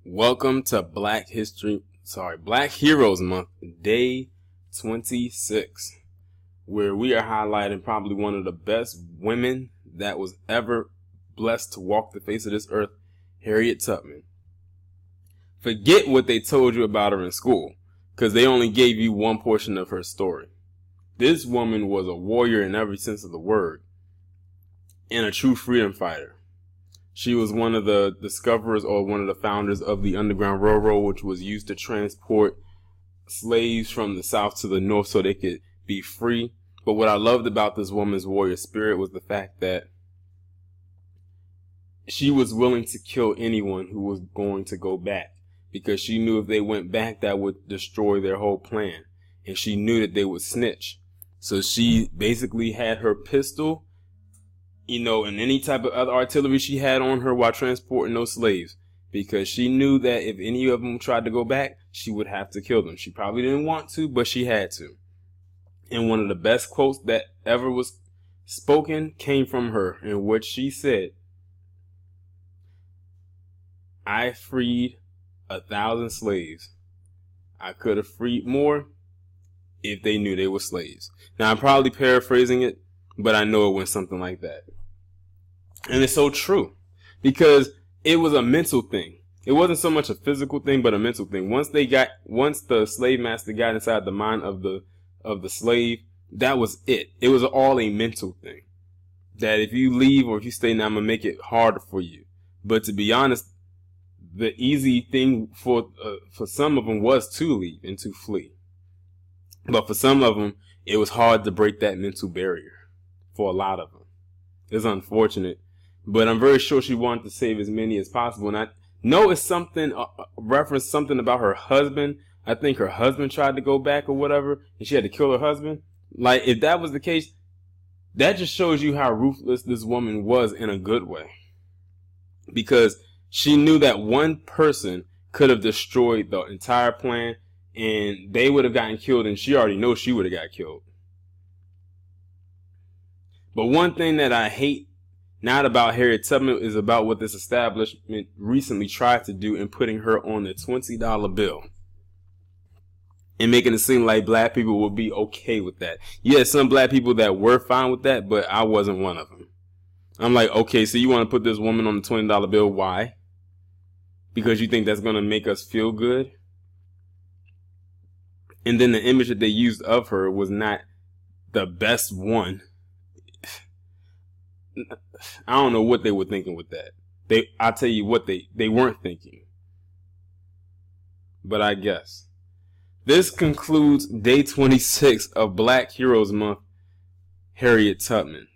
Welcome to Black Heroes Month, day 26, where we are highlighting probably one of the best women that was ever blessed to walk the face of this earth, Harriet Tubman. Forget what they told you about her in school, because they only gave you one portion of her story. This woman was a warrior in every sense of the word, and a true freedom fighter. She was one of the discoverers or one of the founders of the Underground Railroad, which was used to transport slaves from the South to the North so they could be free. But what I loved about this woman's warrior spirit was the fact that she was willing to kill anyone who was going to go back, because she knew if they went back, that would destroy their whole plan. And she knew that they would snitch. So she basically had her pistol, and any type of other artillery she had on her while transporting those slaves, because she knew that if any of them tried to go back, she would have to kill them. She probably didn't want to, but she had to. And one of the best quotes that ever was spoken came from her, in which she said, "I freed 1,000 slaves. I could have freed more if they knew they were slaves." Now, I'm probably paraphrasing it, but I know it went something like that. And it's so true, because it was a mental thing. It wasn't so much a physical thing, but a mental thing. Once the slave master got inside the mind of the slave, that was it. It was all a mental thing. That if you leave or if you stay now, I'm going to make it harder for you. But to be honest, the easy thing for some of them was to leave and to flee. But for some of them, it was hard to break that mental barrier. For a lot of them. It's unfortunate. But I'm very sure she wanted to save as many as possible. And I know it's something, reference something about her husband. I think her husband tried to go back or whatever, and she had to kill her husband. Like, if that was the case, that just shows you how ruthless this woman was in a good way. Because she knew that one person could have destroyed the entire plan, and they would have gotten killed, and she already knows she would have got killed. But one thing that I hate not about Harriet Tubman is about what this establishment recently tried to do in putting her on the $20 bill and making it seem like black people would be okay with that. Yeah, some black people that were fine with that, but I wasn't one of them. I'm like, okay, so you want to put this woman on the $20 bill? Why? Because you think that's going to make us feel good? And then the image that they used of her was not the best one. I don't know what they were thinking with that. I'll tell you what they weren't thinking. But I guess. This concludes day 26 of Black Heroes Month, Harriet Tubman.